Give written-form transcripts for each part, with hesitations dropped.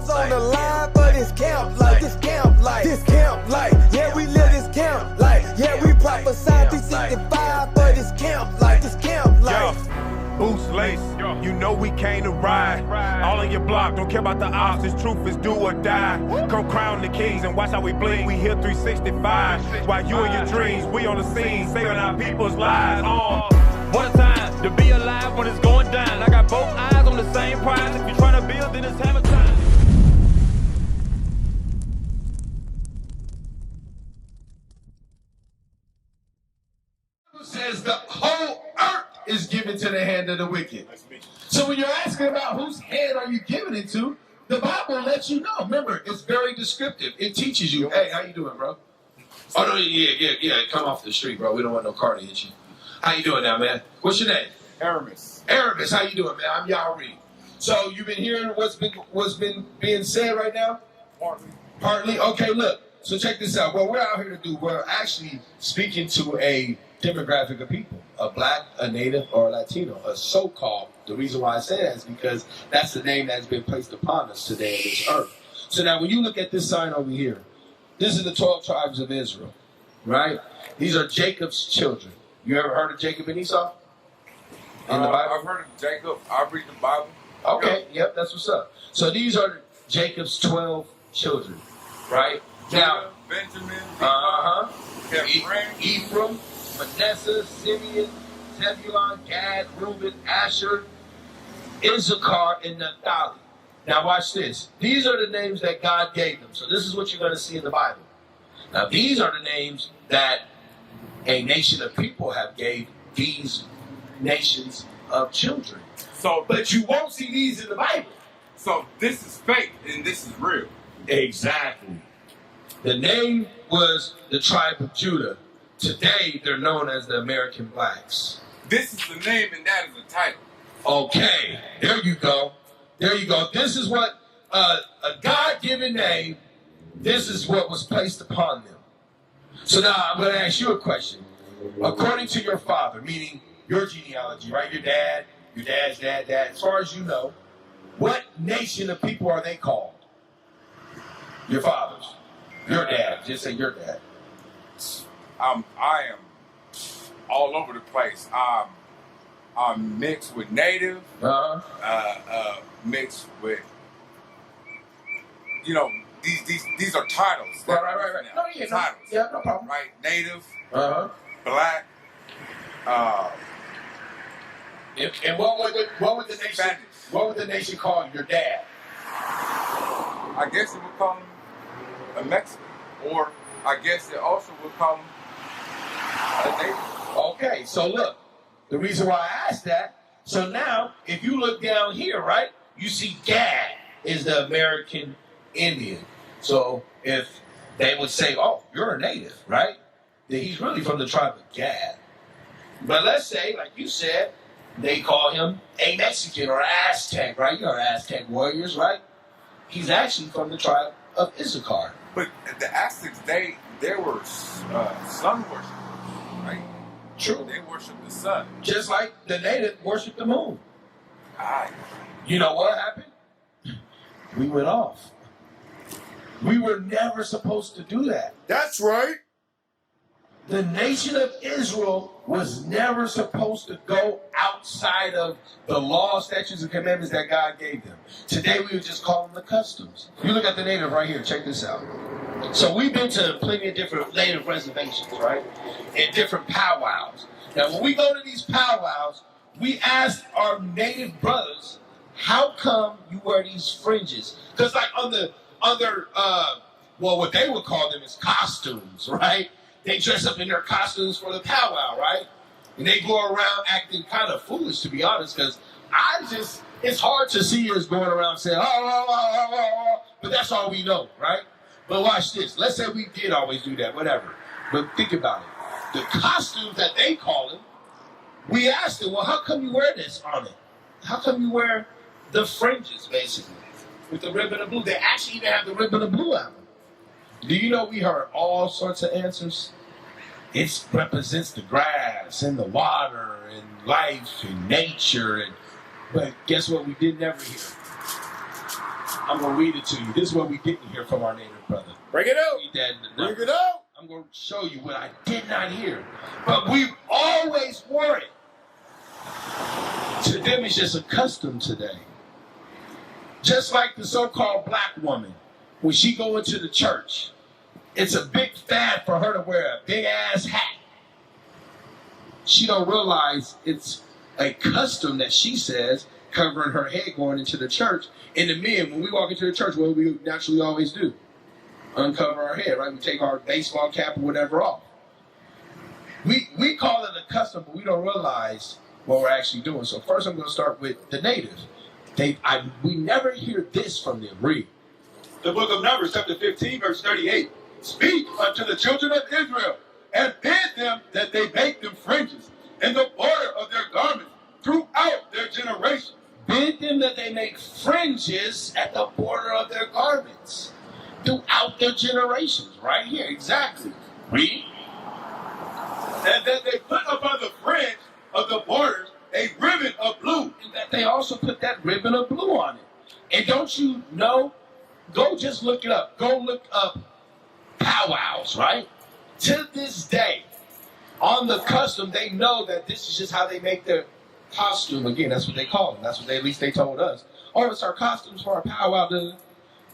lives on the line for this camp life. This camp life. This camp life. Yeah, we live this camp life. Yeah, we prophesy 365 for this camp life. This camp life. Boots lace, you know we came to ride. All on your block, don't care about the ops. This truth is do or die. Come crown the kings and watch how we bling. We here 365. While you and your dreams, we on the scene, saving our people's lives. What a time to be alive when it's going down. I got both eyes on the same prize. If you're trying to build, then it's hammer time. Says the whole earth is given to the hand of the wicked. So when you're asking about whose hand are you giving it to, the Bible lets you know. Remember, it's very descriptive. It teaches you, hey, how you doing, bro? Oh, no, yeah. Come off the street, bro. We don't want no car to hit you. How you doing now, man? What's your name? Aramis. Aramis, how you doing, man? I'm Yairi. So you've been hearing what's been being said right now? Partly? Okay, look. So check this out. What we're out here to do, we're actually speaking to a demographic of people, a black, a native, or a Latino, a so-called. The reason why I say that is because that's the name that's been placed upon us today on this earth. So now when you look at this sign over here, this is the 12 tribes of Israel, right? These are Jacob's children. You ever heard of Jacob and Esau? In the Bible? I've heard of Jacob. I read the Bible. Okay, yep, that's what's up. So these are Jacob's 12 children, right? Now, Benjamin, Ephraim, Manasseh, Simeon, Zebulun, Gad, Reuben, Asher, Issachar, and Naphtali. Now watch this. These are the names that God gave them. So this is what you're going to see in the Bible. Now these are the names that a nation of people have gave these nations of children. So, but you won't see these in the Bible. So this is fake and this is real. Exactly. The name was the tribe of Judah. Today, they're known as the American blacks. This is the name and that is the title. Okay, there you go. There you go. This is what a God-given name, this is what was placed upon them. So now I'm going to ask you a question. According to your father, meaning your genealogy, right? Your dad's dad, as far as you know, what nation of people are they called? Your fathers. Your dad. Just say your dad. I am all over the place. I'm mixed with native, mixed with, you know, these are titles. Right. No, yeah, titles. Yeah, no problem. Right, native, And black, what would the nation? Spanish. What would the nation call your dad? I guess it would call him a Mexican, or I guess it also would call him a native. Okay, so look, the reason why I asked that, so now, if you look down here, right, you see Gad is the American Indian. So if they would say, oh, you're a native, right, then he's really from the tribe of Gad. But let's say, like you said, they call him a Mexican or Aztec, right? You're Aztec warriors, right? He's actually from the tribe of Issachar. But the Aztecs, they were sun worshippers, right? True. They worship the sun. Just like the native worship the moon. Aye. You know what happened? We went off. We were never supposed to do that. That's right. The nation of Israel was never supposed to go outside of the law, statutes, and commandments that God gave them. Today we would just call them the customs. You look at the native right here. Check this out. So we've been to plenty of different native reservations, right? And different powwows. Now when we go to these powwows, we ask our native brothers, how come you wear these fringes? Because like on the other, what they would call them is costumes, right? They dress up in their costumes for the powwow, right? And they go around acting kind of foolish, to be honest, because it's hard to see us going around saying, but that's all we know, right? But watch this. Let's say we did always do that, whatever. But think about it. The costumes that they call it, we asked them, well, how come you wear this on it? How come you wear the fringes, basically, with the ribbon of blue? They actually even have the ribbon of blue on them. Do you know we heard all sorts of answers? It represents the grass and the water and life and nature. But guess what we did never hear? I'm going to read it to you. This is what we didn't hear from our native brother. Bring it out. Read that in the Bring numbers. it out. I'm going to show you what I did not hear. But we've always worn it. To them, it's just a custom today. Just like the so-called black woman, when she go into the church, it's a big fad for her to wear a big-ass hat. She don't realize it's a custom that she says, covering her head going into the church. And the men, when we walk into the church, what do we naturally always do? Uncover our head, right? We take our baseball cap or whatever off. We call it a custom, but we don't realize what we're actually doing. So first I'm going to start with the natives. We never hear this from them. Read. The book of Numbers, chapter 15, verse 38. Speak unto the children of Israel, and bid them that they make them fringes in the border of their garments throughout their generation. Bid them that they make fringes at the border of their garments throughout their generations. Right here, exactly. Read. And that they put upon the fringe of the borders a ribbon of blue. And that they also put that ribbon of blue on it. And don't you know, go just look it up. Go look up powwows, right? To this day, on the custom, they know that this is just how they make their costume. Again, that's what they call them. That's what at least they told us. Oh, it's our costumes for our powwow.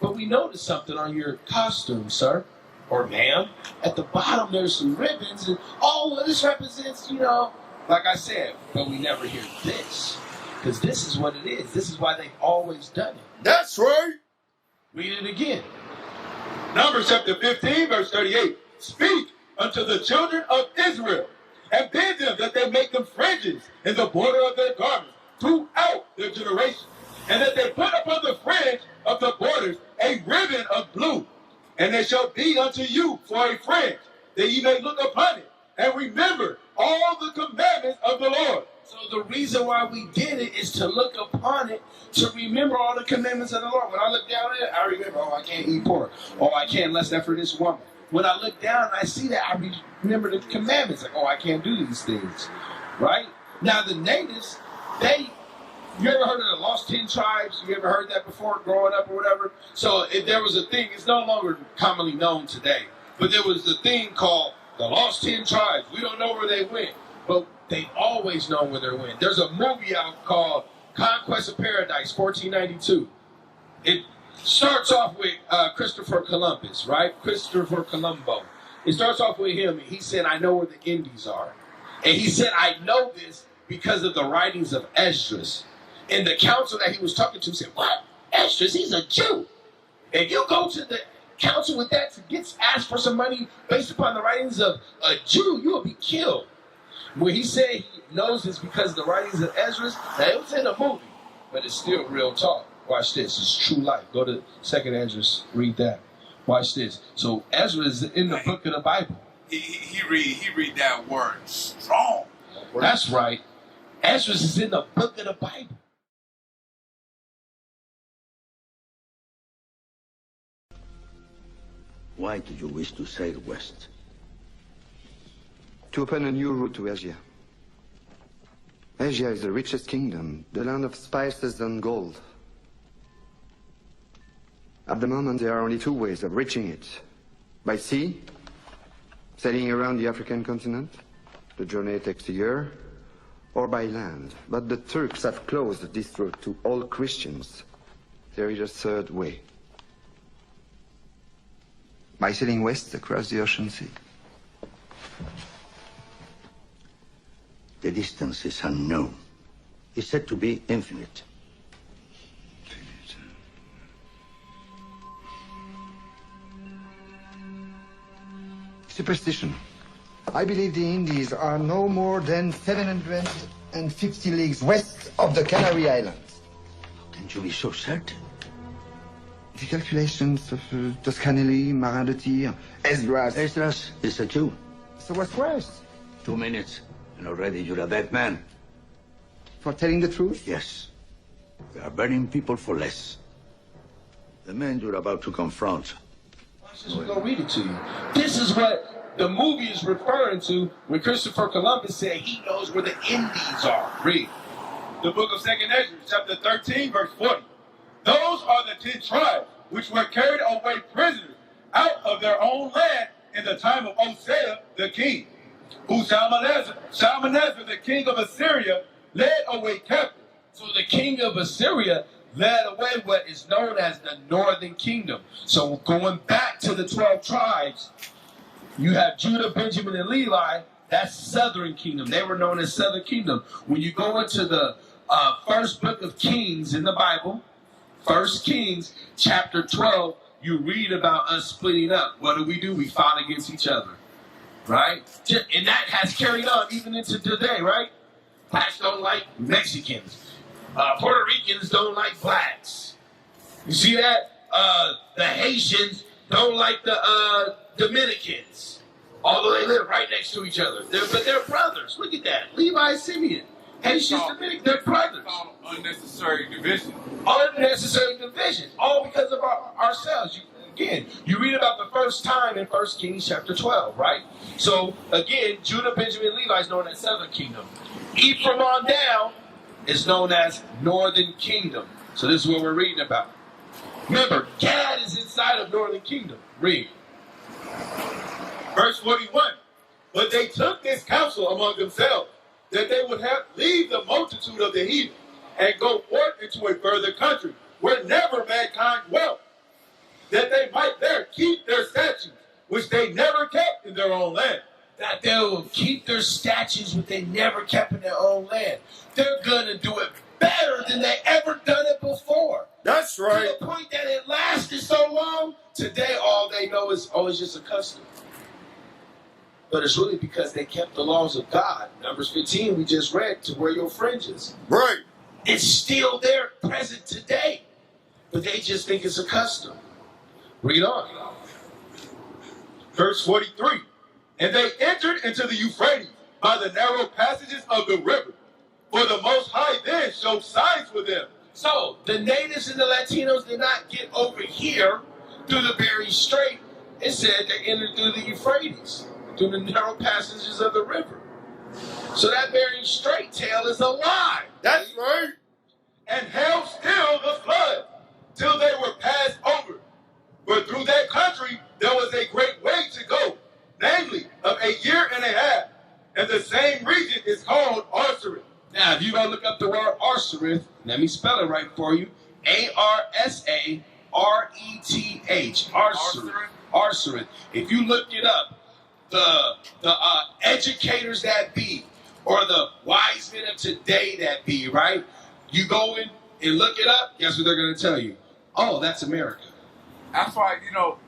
But we noticed something on your costume, sir. Or ma'am. At the bottom, there's some ribbons. And, oh, well, this represents, like I said, but we never hear this. Because this is what it is. This is why they've always done it. That's right. Read it again. Numbers chapter 15, verse 38. Speak unto the children of Israel, and bid them that they make them fringes in the border of their garments throughout their generation, and that they put upon the fringe of the borders a ribbon of blue, and it shall be unto you for a fringe, that ye may look upon it, and remember all the commandments of the Lord. So the reason why we did it is to look upon it, to remember all the commandments of the Lord. When I look down at it, I remember, I can't eat pork. I can't lust after this woman. When I look down and I see that, I remember the commandments. Like, I can't do these things, right? Now, the natives, you ever heard of the Lost 10 Tribes? You ever heard that before growing up or whatever? So if there was a thing, it's no longer commonly known today, but there was a thing called the Lost 10 Tribes. We don't know where they went, but they've always known where they went. There's a movie out called Conquest of Paradise, 1492. It starts off with Christopher Columbus, right? Christopher Colombo. It starts off with him, and he said, I know where the Indies are. And he said, I know this because of the writings of Esdras. And the council that he was talking to said, what? Esdras, he's a Jew. And you go to the council with that to ask for some money based upon the writings of a Jew, you will be killed. When he said he knows this because of the writings of Esdras, now it was in a movie, but it's still real talk. Watch this. It's true life. Go to 2nd Esdras. Read that. Watch this. So Ezra is in the book of the Bible. He read that word strong. That's right. Ezra is in the book of the Bible. Why do you wish to sail west? To open a new route to Asia. Asia is the richest kingdom, the land of spices and gold. At the moment, there are only two ways of reaching it. By sea, sailing around the African continent. The journey takes a year. Or by land. But the Turks have closed this route to all Christians. There is a third way. By sailing west across the ocean sea. The distance is unknown. It's said to be infinite. Superstition. I believe the Indies are no more than 750 leagues west of the Canary Islands. How can you be so certain? The calculations of Toscanelli, Marin de Tir, Esdras. Esdras is a Jew. So what's worse? 2 minutes, and already you're a dead man. For telling the truth? Yes. They are burning people for less. The men you're about to confront. We're going to read it to you. This is what the movie is referring to when Christopher Columbus said he knows where the Indies are. Read. The book of 2nd Esdras, chapter 13, verse 40. Those are the 10 tribes which were carried away prisoners out of their own land in the time of Hosea the king, who Shalmaneser, the king of Assyria, led away captive. So the king of Assyria led away what is known as the northern kingdom. So going back to the 12 tribes, you have Judah, Benjamin, and Levi. That's southern kingdom. They were known as southern kingdom. When you go into the first book of Kings in the Bible, 1 Kings chapter 12, you read about us splitting up. What do? We fought against each other, right? And that has carried on even into today, right? Blacks don't like Mexicans. Puerto Ricans don't like blacks. You see that? The Haitians don't like the Dominicans, although they live right next to each other. But they're brothers. Look at that. Levi, Simeon. Haitians, Dominican, they're brothers. Unnecessary division. Unnecessary division. All because of ourselves. You read about the first time in 1 Kings chapter 12, right? So, again, Judah, Benjamin, and Levi is known as southern kingdom. Ephraim on down is known as northern kingdom. So this is what we're reading about. Remember, Gad is inside of northern kingdom. Read. Verse 41. But they took this counsel among themselves, that they would leave the multitude of the heathen, and go forth into a further country, where never mankind dwelt, that they might there keep their statutes, which they never kept in their own land. That they will keep their statutes which they never kept in their own land. They're going to do it better than they ever done it before. That's right. To the point that it lasted so long, today all they know is, it's just a custom. But it's really because they kept the laws of God. Numbers 15, we just read, to wear your fringes. Right. It's still there, present today. But they just think it's a custom. Read on. Verse 43. And they entered into the Euphrates by the narrow passages of the river. For the Most High then showed signs with them. So, the natives and the Latinos did not get over here through the Bering Strait. It said they entered through the Euphrates, through the narrow passages of the river. So that Bering Strait tale is a lie. That's right. And held still the flood till they were passed over. For through that country there was a great way to go, namely of a year and a half. And the same region is called Arsareth. Now, if you go look up the word Arsareth, let me spell it right for you. Arsareth. Arsareth. Arsareth. If you look it up, the educators that be, or the wise men of today that be, right? You go in and look it up, guess what they're going to tell you? Oh, that's America. That's why,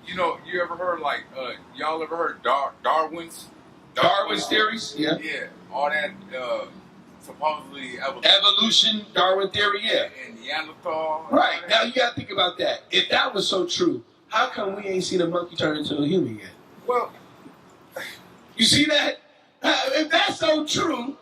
you ever heard, y'all ever heard Darwin's theories? Yeah. Yeah, all that, supposedly evolution, Darwin theory, yeah. And Neanderthal. Right, now you got to think about that. If that was so true, how come we ain't seen a monkey turn into a human yet? Well, you see that? If that's so true,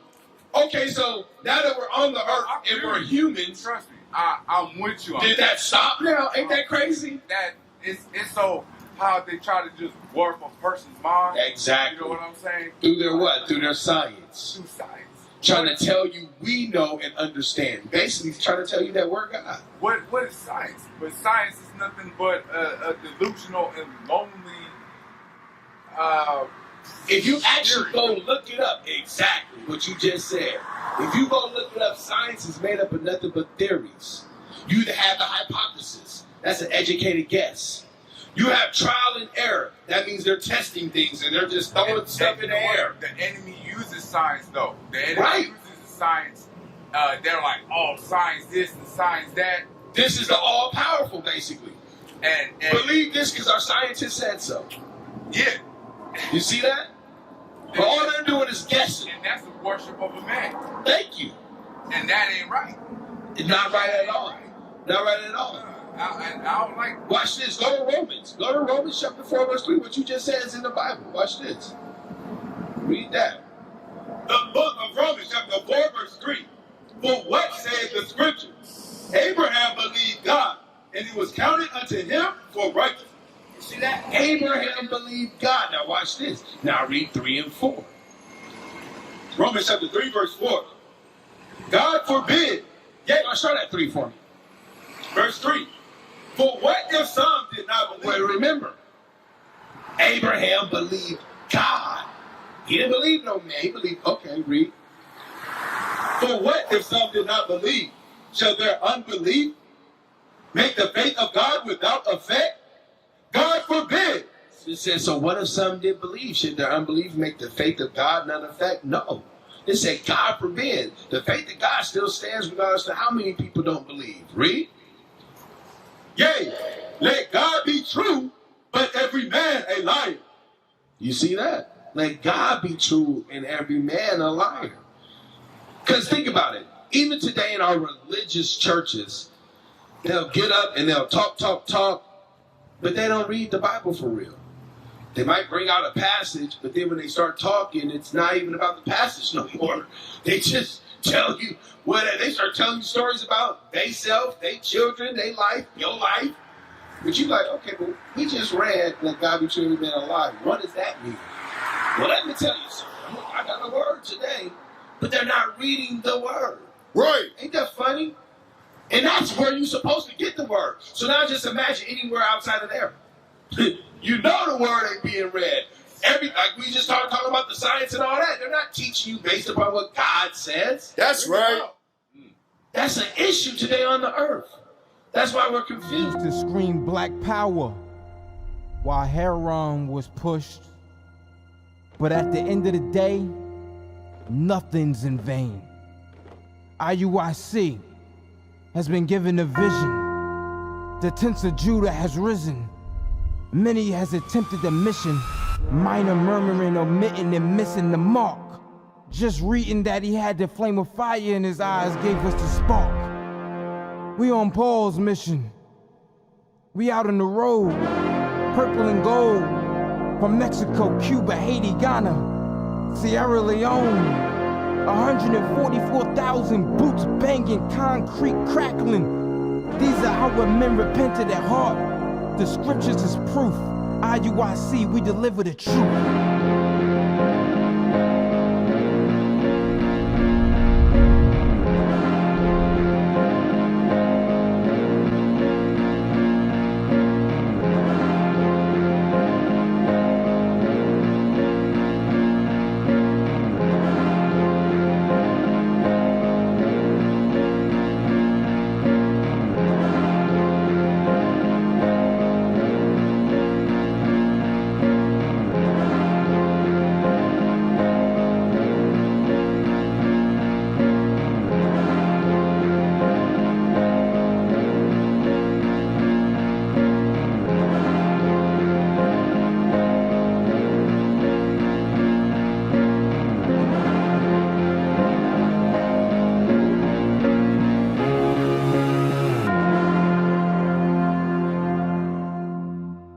okay, so now that we're on the earth and we're humans. Trust me, I'm with you on Did that stop now? Ain't that crazy? That it's so how they try to just warp a person's mind. Exactly. You know what I'm saying? Through their what? Through their science. Through science. Trying to tell you we know and understand. Basically, trying to tell you that we're God. What is science? But science is nothing but a delusional and lonely. If you actually go look it up, exactly what you just said. If you go look it up, science is made up of nothing but theories. You have the hypothesis. That's an educated guess. You have trial and error. That means they're testing things and they're just throwing stuff in the air. The enemy uses science, though. The enemy uses science. They're like, oh, science this and science that. This is the all-powerful, basically. And believe this because our scientists said so. Yeah. You see that? But all they're doing is guessing. And that's the worship of a man. Thank you. And that ain't right. It's not right at all. Not right at all. I don't like. Watch this. Go to Romans. Go to Romans chapter 4, verse 3. What you just said is in the Bible. Watch this. Read that. The book of Romans chapter 4, verse 3. For what saith the scripture? Abraham believed God, and it was counted unto him for righteousness. See that? Abraham believed God. Now watch this. Now read 3 and 4. Romans chapter 3, verse 4. God forbid. Yeah, start at 3 for me. Verse 3. For what if some did not believe? Well, remember, Abraham believed God. He didn't believe no man. He believed, okay, read. For what if some did not believe? Shall their unbelief make the faith of God without effect? God forbid. It says, so what if some did believe? Should their unbelief make the faith of God not effect? No. It said, God forbid. The faith of God still stands regardless of how many people don't believe. Read. Yea, let God be true, but every man a liar. You see that? Let God be true and every man a liar. Because think about it. Even today in our religious churches, they'll get up and they'll talk, but they don't read the Bible for real. They might bring out a passage, but then when they start talking, it's not even about the passage no more. They just tell you they start telling you stories about they self, they children, they life, your life. But you like, okay, but we just read that God be truly been alive. What does that mean? Well, let me tell you something. I got a word today, but they're not reading the word. Right. Ain't that funny? And that's where you're supposed to get the word. So now just imagine anywhere outside of there. You know the word ain't being read. Like we just started talking about the science and all that. They're not teaching you based upon what God says. That's right. That's an issue today on the earth. That's why we're confused. To scream black power while Heron was pushed. But at the end of the day, nothing's in vain. Iuic has been given a vision. The tents of Judah has risen. Many has attempted the mission, minor murmuring, omitting, and missing the mark. Just reading that he had the flame of fire in his eyes gave us the spark. We on Paul's mission. We out on the road, purple and gold, from Mexico, Cuba, Haiti, Ghana, Sierra Leone. 144,000 boots banging, concrete crackling. These are how men repented at heart. The scriptures is proof. Iuic, we deliver the truth.